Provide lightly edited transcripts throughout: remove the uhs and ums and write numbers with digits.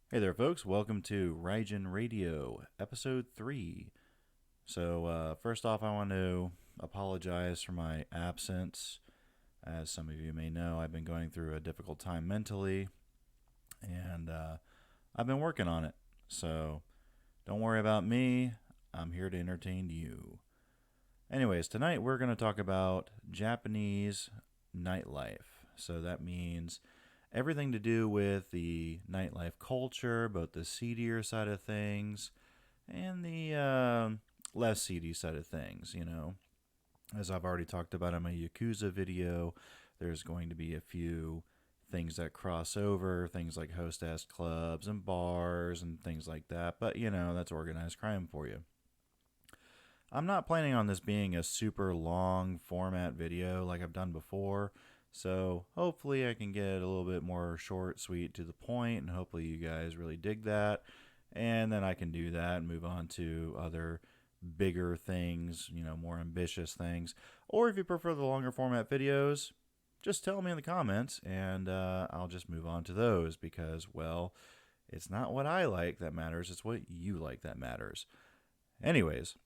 Hey there, folks. Welcome to Raijin Radio, Episode 3. First off, I want to apologize for my absence. As some of you may know, I've been going through a difficult time mentally, and I've been working on it. So, don't worry about me. I'm here to entertain you. Anyways, tonight we're going to talk about Japanese nightlife. So, that means everything to do with the nightlife culture, both the seedier side of things and the less seedy side of things. As I've already talked about in my Yakuza video, there's going to be a few things that cross over, things like hostess clubs and bars and things like that. But, that's organized crime for you. I'm not planning on this being a super long format video like I've done before. So hopefully I can get a little bit more short, sweet, to the point, and hopefully you guys really dig that. And then I can do that and move on to other bigger things, more ambitious things. Or if you prefer the longer format videos, just tell me in the comments and I'll just move on to those because, well, it's not what I like that matters, it's what you like that matters. Anyways,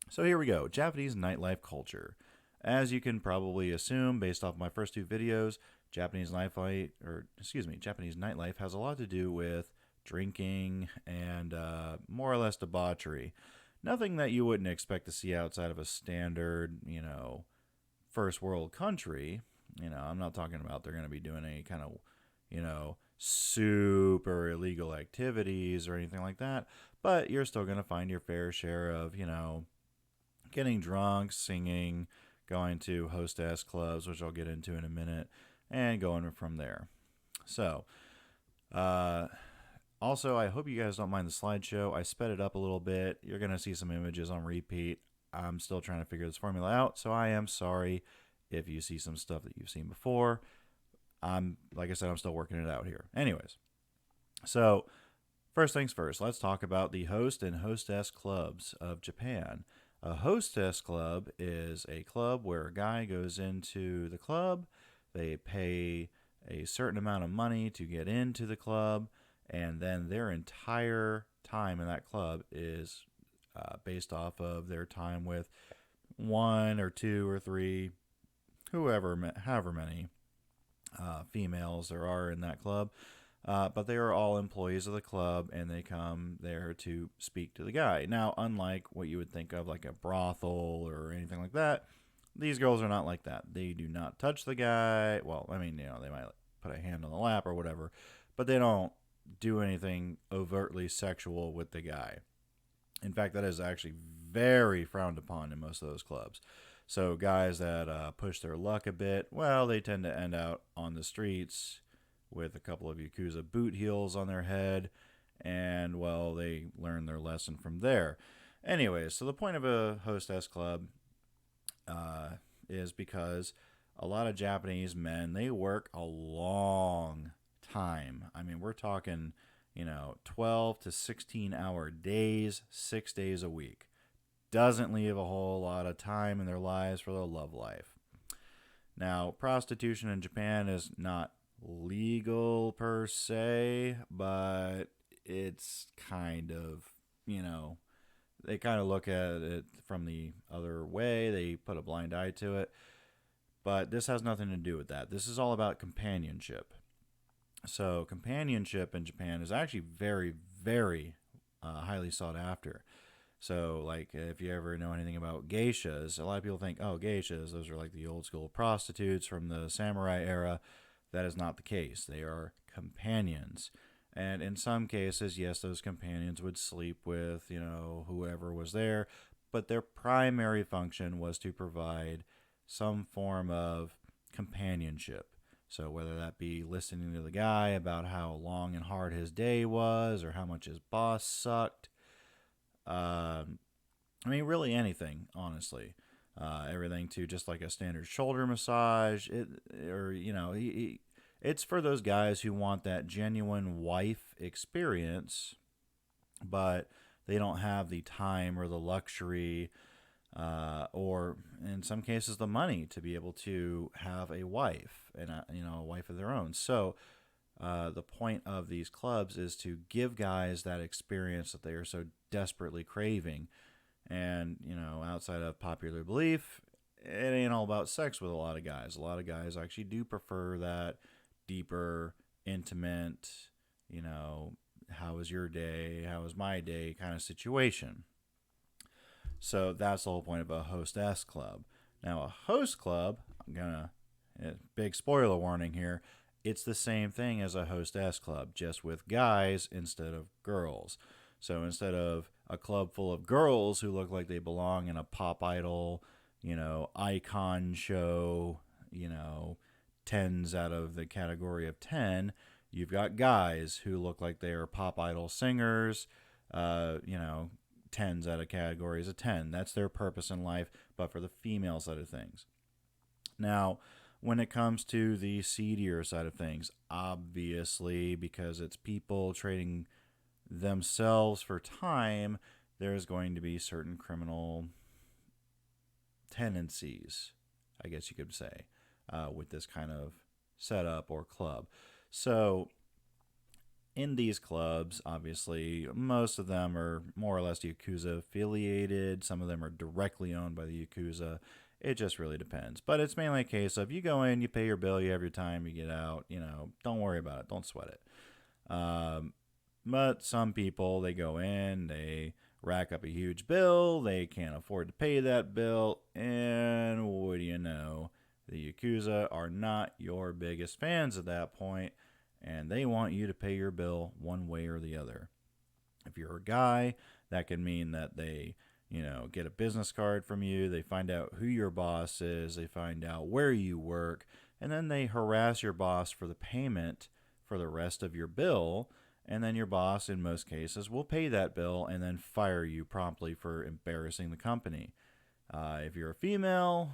so here we go. Japanese nightlife culture. As you can probably assume based off my first two videos, Japanese nightlife has a lot to do with drinking and more or less debauchery. Nothing that you wouldn't expect to see outside of a standard, first world country. I'm not talking about they're going to be doing any kind of, super illegal activities or anything like that. But you're still going to find your fair share of, getting drunk, singing, going to hostess clubs, which I'll get into in a minute, and going from there. So, uh, also, I hope you guys don't mind the slideshow. I sped it up a little bit. You're going to see some images on repeat. I'm still trying to figure this formula out, so I am sorry if you see some stuff that you've seen before. Like I said, I'm still working it out here. Anyways, so first things first, let's talk about the host and hostess clubs of Japan. A hostess club is a club where a guy goes into the club, they pay a certain amount of money to get into the club, and then their entire time in that club is based off of their time with one or two or three, however many females there are in that club. But they are all employees of the club and they come there to speak to the guy. Now, unlike what you would think of like a brothel or anything like that, these girls are not like that. They do not touch the guy. Well, I mean, they might put a hand on the lap or whatever, but they don't do anything overtly sexual with the guy. In fact, that is actually very frowned upon in most of those clubs. So guys that push their luck a bit, well, they tend to end out on the streets with a couple of Yakuza boot heels on their head, and, well, they learn their lesson from there. Anyways, so the point of a hostess club is because a lot of Japanese men, they work a long time. I mean, we're talking, 12 to 16-hour days, 6 days a week. Doesn't leave a whole lot of time in their lives for their love life. Now, prostitution in Japan is not legal per se, but it's kind of, they kind of look at it from the other way. They put a blind eye to it. But this has nothing to do with that. This is all about companionship. So, companionship in Japan is actually very, very highly sought after. So, like, if you ever know anything about geishas, a lot of people think, oh, geishas, those are like the old school prostitutes from the samurai era. That is not the case. They are companions. And in some cases, yes, those companions would sleep with, whoever was there. But their primary function was to provide some form of companionship. So whether that be listening to the guy about how long and hard his day was or how much his boss sucked. I mean, really anything, honestly. Everything to just like a standard shoulder massage. It's for those guys who want that genuine wife experience, but they don't have the time or the luxury, or in some cases the money to be able to have a wife and a wife of their own. So the point of these clubs is to give guys that experience that they are so desperately craving. And, outside of popular belief, it ain't all about sex with a lot of guys. A lot of guys actually do prefer that deeper, intimate, how was your day? How was my day kind of situation. So that's the whole point of a hostess club. Now, a host club, big spoiler warning here, it's the same thing as a hostess club, just with guys instead of girls. So instead of a club full of girls who look like they belong in a pop idol, icon show, 10s out of the category of 10, you've got guys who look like they are pop idol singers, 10s out of categories of 10. That's their purpose in life, but for the female side of things. Now, when it comes to the seedier side of things, obviously, because it's people trading themselves for time, there's going to be certain criminal tendencies, I guess you could say, with this kind of setup or club. So, in these clubs, obviously, most of them are more or less Yakuza affiliated. Some of them are directly owned by the Yakuza. It just really depends. But it's mainly a case of you go in, you pay your bill, you have your time, you get out. Don't worry about it. Don't sweat it. But some people, they go in, they rack up a huge bill, they can't afford to pay that bill, and what do you know? The Yakuza are not your biggest fans at that point, and they want you to pay your bill one way or the other. If you're a guy, that can mean that they, get a business card from you, they find out who your boss is, they find out where you work, and then they harass your boss for the payment for the rest of your bill, and then your boss, in most cases, will pay that bill and then fire you promptly for embarrassing the company. If you're a female,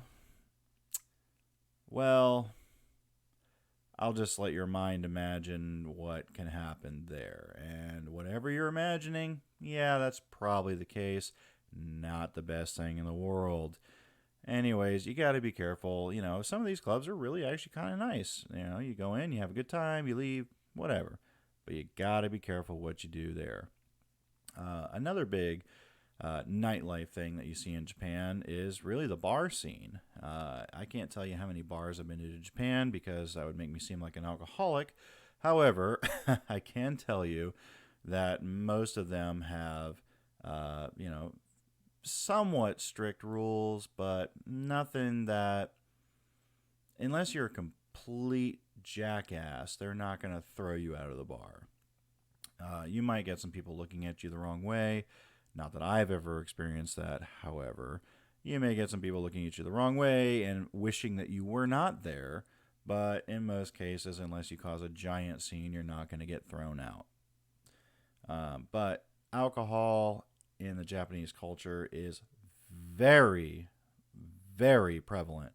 well, I'll just let your mind imagine what can happen there. And whatever you're imagining, yeah, that's probably the case. Not the best thing in the world. Anyways, you got to be careful. Some of these clubs are really actually kind of nice. You go in, you have a good time, you leave, whatever. But you got to be careful what you do there. Another big nightlife thing that you see in Japan is really the bar scene. I can't tell you how many bars I've been to Japan because that would make me seem like an alcoholic. However, I can tell you that most of them have, somewhat strict rules, but nothing that, unless you're a complete jackass, they're not going to throw you out of the bar. You might get some people looking at you the wrong way. Not that I've ever experienced that, however. You may get some people looking at you the wrong way and wishing that you were not there, but in most cases, unless you cause a giant scene, you're not going to get thrown out. But alcohol in the Japanese culture is very, very prevalent.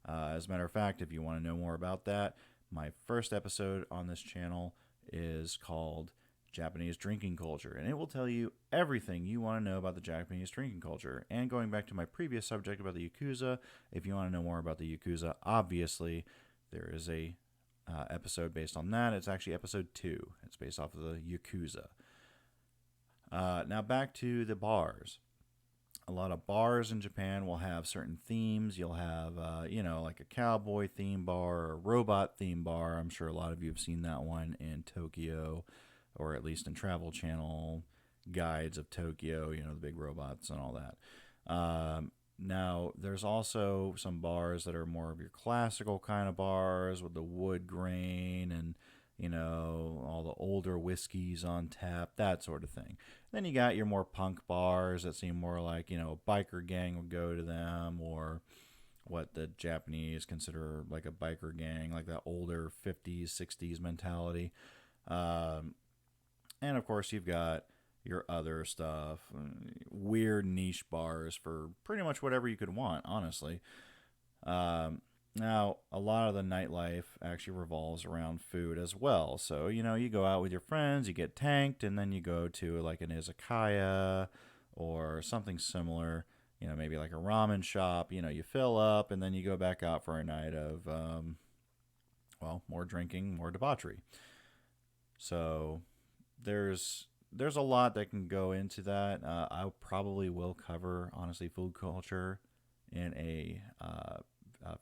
As a matter of fact, if you want to know more about that, my first episode on this channel is called Japanese Drinking Culture, and it will tell you everything you want to know about the Japanese drinking culture. And going back to my previous subject about the Yakuza, if you want to know more about the Yakuza, obviously there is a episode based on that. It's actually episode 2. It's based off of the Yakuza. Now back to the bars. A lot of bars in Japan will have certain themes. You'll have, like a cowboy theme bar or a robot theme bar. I'm sure a lot of you have seen that one in Tokyo, or at least in Travel Channel guides of Tokyo, the big robots and all that. Now, there's also some bars that are more of your classical kind of bars with the wood grain and, all the older whiskeys on tap, that sort of thing. Then you got your more punk bars that seem more like, a biker gang would go to them, or what the Japanese consider like a biker gang, like that older 50s, 60s mentality. And of course, you've got your other stuff, weird niche bars for pretty much whatever you could want, honestly. Now, a lot of the nightlife actually revolves around food as well. So, you go out with your friends, you get tanked, and then you go to like an izakaya or something similar, maybe like a ramen shop. You fill up, and then you go back out for a night of, more drinking, more debauchery. So there's a lot that can go into that. I probably will cover honestly food culture in a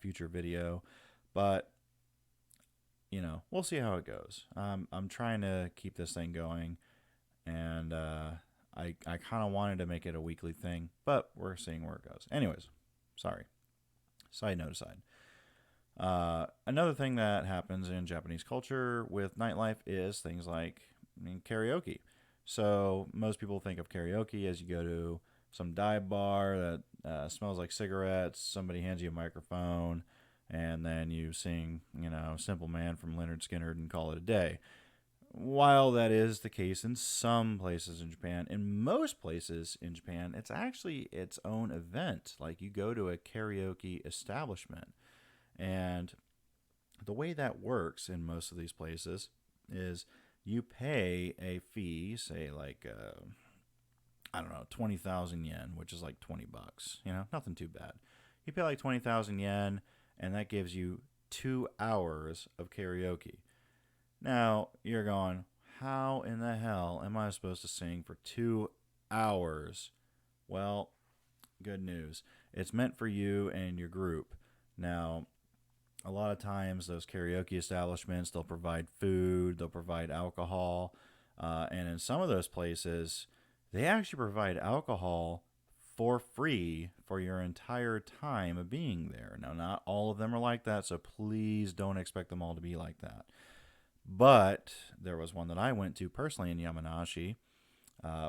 future video, but we'll see how it goes. I'm trying to keep this thing going, and I kind of wanted to make it a weekly thing, but we're seeing where it goes. Anyways, sorry. Side note aside. Another thing that happens in Japanese culture with nightlife is things like karaoke. So most people think of karaoke as you go to some dive bar that smells like cigarettes, somebody hands you a microphone, and then you sing, Simple Man from Leonard Skinner and call it a day. While that is the case in some places in Japan, in most places in Japan, it's actually its own event. Like you go to a karaoke establishment. And the way that works in most of these places is you pay a fee, say like I don't know, 20,000 yen, which is like $20. Nothing too bad. You pay like 20,000 yen, and that gives you 2 hours of karaoke. Now you're going, how in the hell am I supposed to sing for 2 hours? Well, good news. It's meant for you and your group. Now, a lot of times those karaoke establishments, they'll provide food, they'll provide alcohol, and in some of those places they actually provide alcohol for free for your entire time of being there. Now, not all of them are like that, so please don't expect them all to be like that. But there was one that I went to personally in Yamanashi,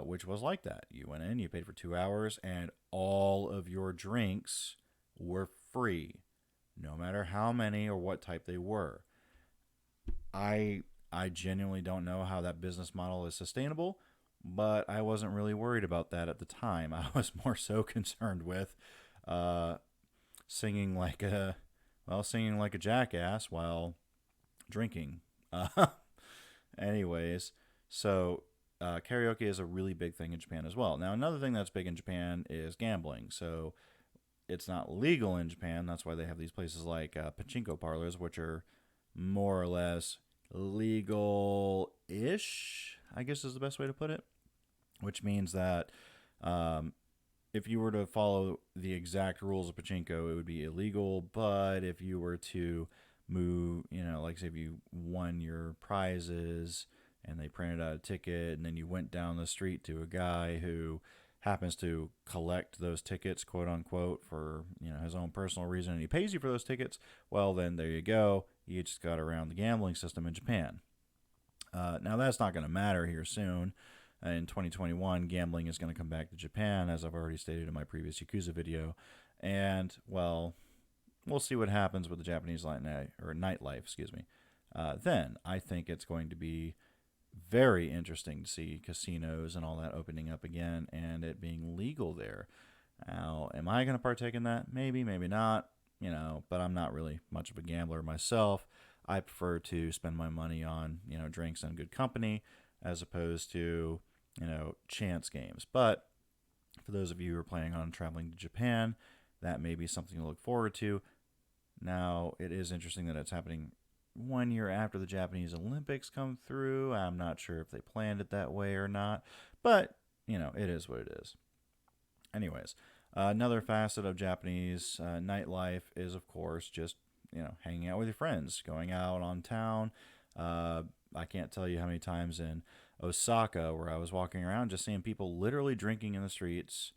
which was like that. You went in, you paid for 2 hours, and all of your drinks were free, no matter how many or what type they were. I genuinely don't know how that business model is sustainable, but I wasn't really worried about that at the time. I was more so concerned with uh, singing like a singing like a jackass while drinking. Uh, anyways, so karaoke is a really big thing in Japan as well. Now, another thing that's big in Japan is gambling. So it's not legal in Japan. That's why they have these places like pachinko parlors, which are more or less legal-ish, I guess is the best way to put it. Which means that um, if you were to follow the exact rules of pachinko, it would be illegal. But if you were to move, like say if you won your prizes and they printed out a ticket and then you went down the street to a guy who happens to collect those tickets, quote unquote, for his own personal reason, and he pays you for those tickets, well then there you go, you just got around the gambling system in Japan. Now that's not going to matter here soon. In 2021, gambling is going to come back to Japan, as I've already stated in my previous Yakuza video, and well, we'll see what happens with the Japanese nightlife. Then I think it's going to be very interesting to see casinos and all that opening up again and it being legal there. Now, am I going to partake in that? Maybe, maybe not. But I'm not really much of a gambler myself. I prefer to spend my money on drinks and good company as opposed to chance games. But for those of you who are planning on traveling to Japan, that may be something to look forward to. Now, it is interesting that it's happening 1 year after the Japanese Olympics come through. I'm not sure if they planned it that way or not, but it is what it is. Anyways, another facet of Japanese nightlife is, of course, just hanging out with your friends, going out on town. I can't tell you how many times in Osaka where I was walking around just seeing people literally drinking in the streets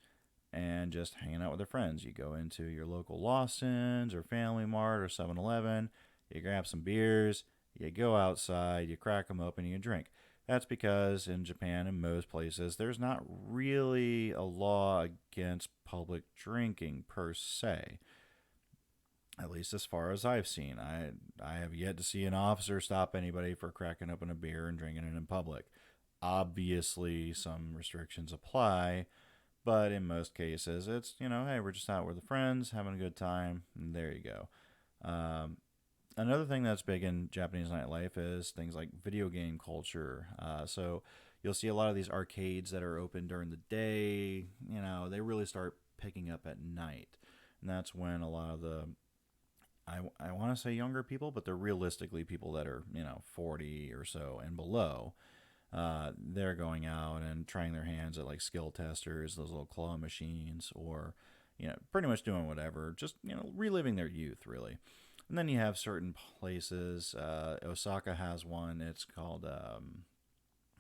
and just hanging out with their friends. You go into your local Lawson's or Family Mart or 7-Eleven, you grab some beers, you go outside, you crack them open, and you drink. That's because in Japan and most places, there's not really a law against public drinking per se. At least as far as I've seen. I have yet to see an officer stop anybody for cracking open a beer and drinking it in public. Obviously, some restrictions apply, but in most cases, it's, hey, we're just out with the friends, having a good time, and there you go. Another thing that's big in Japanese nightlife is things like video game culture. So you'll see a lot of these arcades that are open during the day. They really start picking up at night. And that's when a lot of the I want to say younger people, but they're realistically people that are, 40 or so and below. They're going out and trying their hands at like skill testers, those little claw machines, or, pretty much doing whatever, just, reliving their youth, really. And then you have certain places. Osaka has one. It's called, I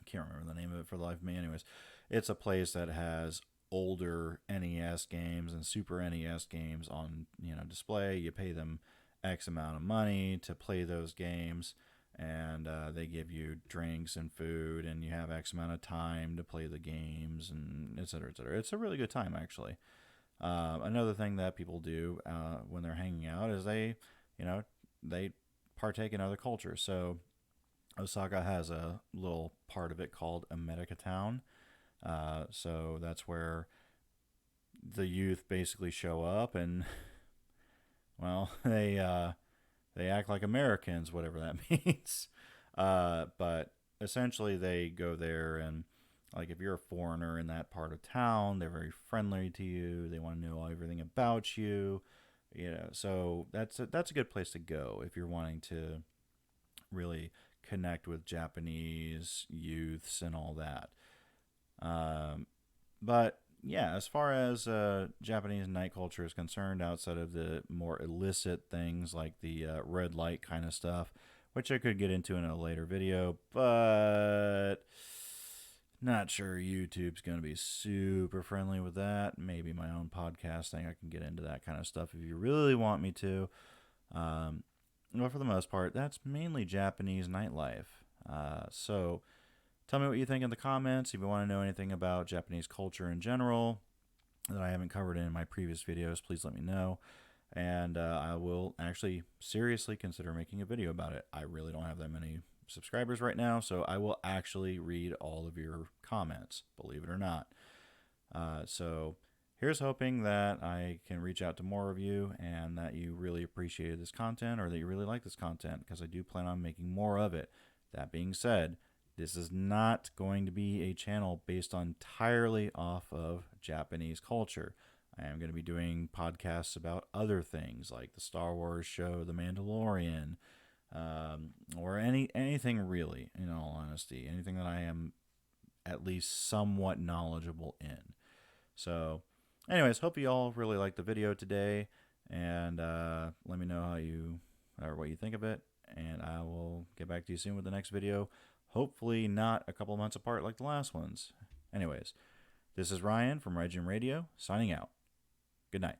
can't remember the name of it for the life of me. Anyways, it's a place that has older NES games and Super NES games on, display. You pay them X amount of money to play those games, and they give you drinks and food, and you have X amount of time to play the games, and et cetera, et cetera. It's a really good time, actually. Another thing that people do when they're hanging out is you know, they partake in other cultures. So Osaka has a little part of it called America Town. So that's where the youth basically show up, and well, they act like Americans, whatever that means. But essentially, they go there, and like if you're a foreigner in that part of town, they're very friendly to you. They want to know everything about you. So that's a good place to go if you're wanting to really connect with Japanese youths and all that. But yeah, as far as Japanese night culture is concerned, outside of the more illicit things like the red light kind of stuff, which I could get into in a later video, but not sure YouTube's going to be super friendly with that. Maybe my own podcast thing, I can get into that kind of stuff if you really want me to. But for the most part, that's mainly Japanese nightlife. So tell me what you think in the comments. If you want to know anything about Japanese culture in general that I haven't covered in my previous videos, please let me know. And I will actually seriously consider making a video about it. I really don't have that many subscribers right now, so I will actually read all of your comments, believe it or not. So here's hoping that I can reach out to more of you and that you really appreciated this content, or that you really like this content, because I do plan on making more of it. That being said, this is not going to be a channel based entirely off of Japanese culture. I am going to be doing podcasts about other things like the Star Wars show, The Mandalorian, or anything really, in all honesty, anything that I am at least somewhat knowledgeable in. So, anyways, hope you all really liked the video today, and let me know what you think of it, and I will get back to you soon with the next video. Hopefully not a couple months apart like the last ones. Anyways, this is Ryan from Raijin Radio, signing out. Good night.